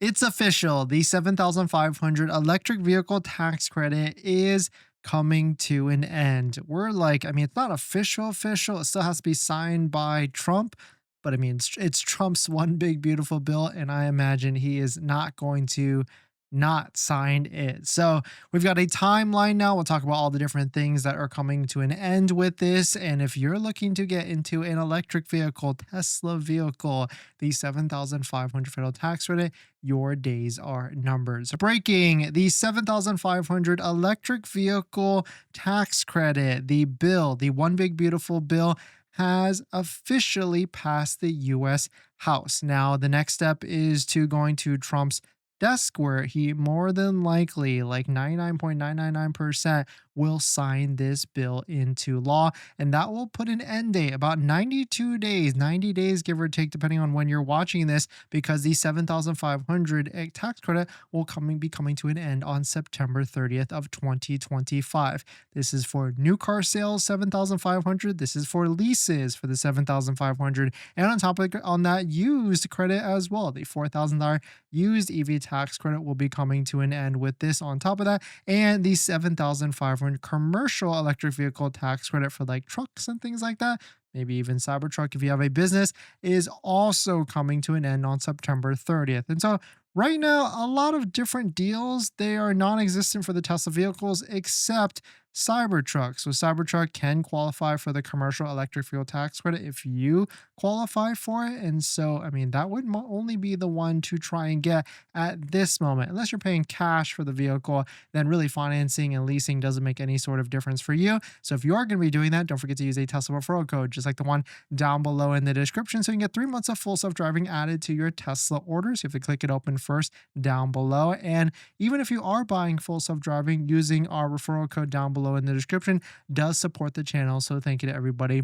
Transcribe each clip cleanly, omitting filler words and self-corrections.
It's official. The 7,500 electric vehicle tax credit is coming to an end. We're like, I mean, it's not official. It still has to be signed by Trump, but I mean, it's Trump's one big beautiful bill, and I imagine he is not going to not sign it. So we've got a timeline now. We'll talk about all the different things that are coming to an end with this. And if you're looking to get into an electric vehicle, Tesla vehicle, the 7,500 federal tax credit, your days are numbered. So breaking the 7,500 electric vehicle tax credit, the bill, the one big beautiful bill, has officially passed the US House. Now, the next step is to going to Trump's desk where he more than likely, like 99.999%, will sign this bill into law. And that will put an end date about 92 days, 90 days, give or take, depending on when you're watching this, because the 7,500 tax credit will be coming to an end on September 30th of 2025. This is for new car sales, 7,500. This is for leases for the 7,500. And on top of on that, used credit as well. The $4,000 used EV tax credit will be coming to an end with this on top of that. And the 7,500 commercial electric vehicle tax credit for like trucks and things like that, maybe even Cybertruck if you have a business, is also coming to an end on September 30th. And so right now, a lot of different deals, they are non-existent for the Tesla vehicles except Cybertruck. So Cybertruck can qualify for the commercial electric fuel tax credit if you qualify for it. And so, I mean, that would only be the one to try and get at this moment. Unless you're paying cash for the vehicle, then really financing and leasing doesn't make any sort of difference for you. So if you are going to be doing that, don't forget to use a Tesla referral code, just like the one down below in the description. So you can get 3 months of full self-driving added to your Tesla orders. You have to click it open first down below. And even if you are buying full self-driving, using our referral code down below in the description does support the channel. So thank you to everybody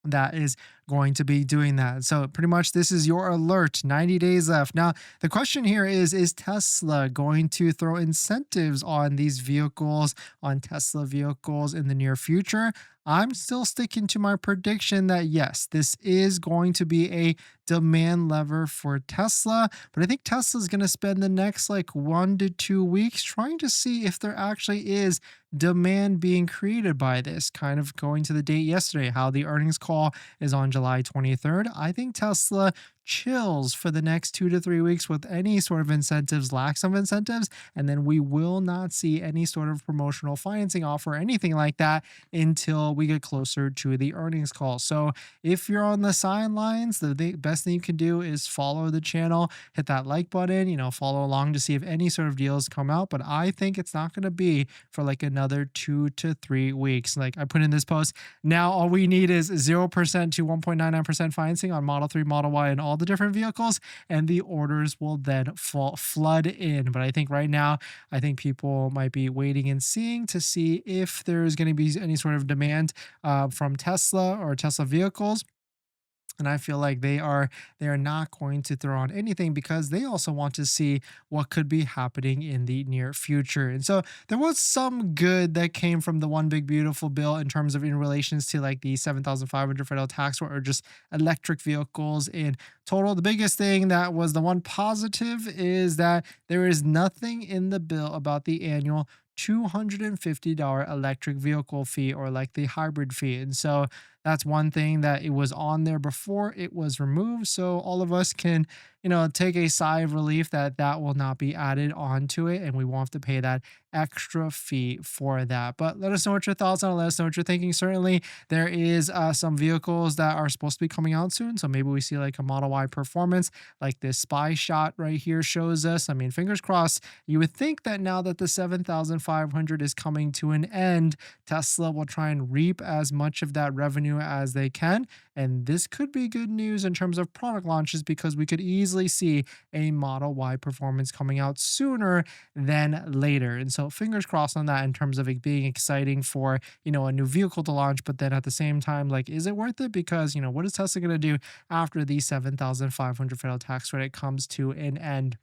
that is going to be doing that. So pretty much this is your alert. 90 days left. Now, the question here is Tesla going to throw incentives on these vehicles, on Tesla vehicles in the near future? I'm still sticking to my prediction that yes, this is going to be a demand lever for Tesla, but I think Tesla's going to spend the next like 1 to 2 weeks trying to see if there actually is demand being created by this. Kind of going to the date yesterday, how the earnings call is on July 23rd. I think Tesla chills for the next 2 to 3 weeks with any sort of incentives, lacks of incentives, and then we will not see any sort of promotional financing offer or anything like that until we get closer to the earnings call. So if you're on the sidelines, the best thing you can do is follow the channel, hit that like button, follow along to see if any sort of deals come out. But I think it's not going to be for like another 2 to 3 weeks. Like I put in this post, now all we need is 0% to 1.99% financing on Model 3, Model Y, and all the different vehicles, and the orders will then flood in. But I think right now, I think people might be waiting and seeing to see if there's going to be any sort of demand from Tesla or Tesla vehicles. And I feel like they are not going to throw on anything because they also want to see what could be happening in the near future. And so there was some good that came from the one big beautiful bill in terms of in relations to like the 7,500 federal tax or just electric vehicles in total. The biggest thing that was the one positive is that there is nothing in the bill about the annual $250 electric vehicle fee or like the hybrid fee. And so that's one thing that it was on there before it was removed. So all of us can, take a sigh of relief that that will not be added onto it and we won't have to pay that extra fee for that. But let us know what your thoughts on it. Let us know what you're thinking. Certainly there is some vehicles that are supposed to be coming out soon. So maybe we see like a Model Y Performance, like this spy shot right here shows us. I mean, fingers crossed. You would think that now that the 7,500 is coming to an end, Tesla will try and reap as much of that revenue as they can. And this could be good news in terms of product launches because we could easily see a Model Y Performance coming out sooner than later. And so fingers crossed on that in terms of it being exciting for, a new vehicle to launch. But then at the same time, like, is it worth it? Because, what is Tesla going to do after the 7,500 federal tax credit comes to an end?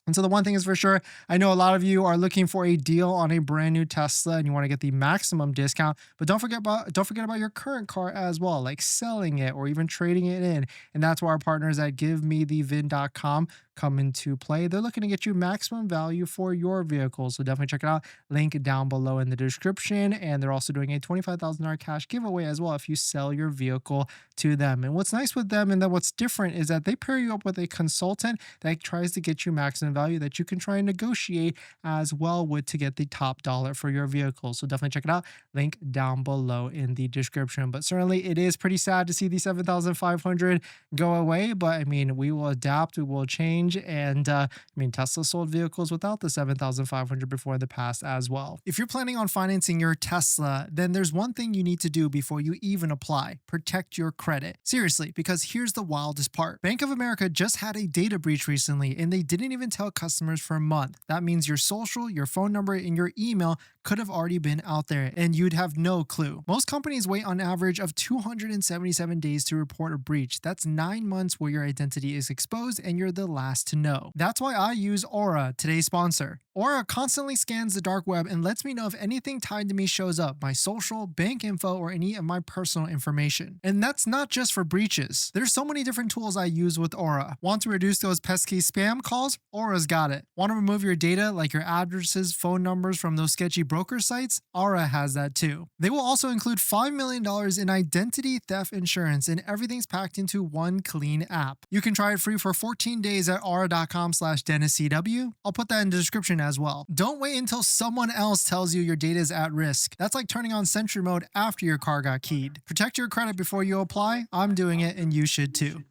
And so the one thing is for sure, I know a lot of you are looking for a deal on a brand new Tesla and you want to get the maximum discount, but don't forget about your current car as well, like selling it or even trading it in. And that's why our partners at GiveMeTheVin.com come into play. They're looking to get you maximum value for your vehicle. So definitely check it out. Link down below in the description. And they're also doing a $25,000 cash giveaway as well if you sell your vehicle to them. And what's nice with them and then what's different is that they pair you up with a consultant that tries to get you maximum value that you can try and negotiate as well with to get the top dollar for your vehicle. So definitely check it out. Link down below in the description. But certainly it is pretty sad to see the 7,500 go away. But I mean, we will adapt, we will change. And I mean, Tesla sold vehicles without the 7,500 before the past as well. If you're planning on financing your Tesla, then there's one thing you need to do before you even apply: protect your credit. Seriously, because here's the wildest part. Bank of America just had a data breach recently and they didn't even tell customers for a month. That means your social, your phone number, and your email could have already been out there and you'd have no clue. Most companies wait on average of 277 days to report a breach. That's 9 months where your identity is exposed and you're the last to know. That's why I use Aura, today's sponsor. Aura constantly scans the dark web and lets me know if anything tied to me shows up, my social, bank info, or any of my personal information. And that's not just for breaches. There's so many different tools I use with Aura. Want to reduce those pesky spam calls? Aura's got it. Want to remove your data like your addresses, phone numbers from those sketchy broker sites? Aura has that too. They will also include $5 million in identity theft insurance, and everything's packed into one clean app. You can try it free for 14 days at aura.com/DennisCW. I'll put that in the description as well. Don't wait until someone else tells you your data is at risk. That's like turning on Sentry mode after your car got keyed. Protect your credit before you apply. I'm doing it and you should too.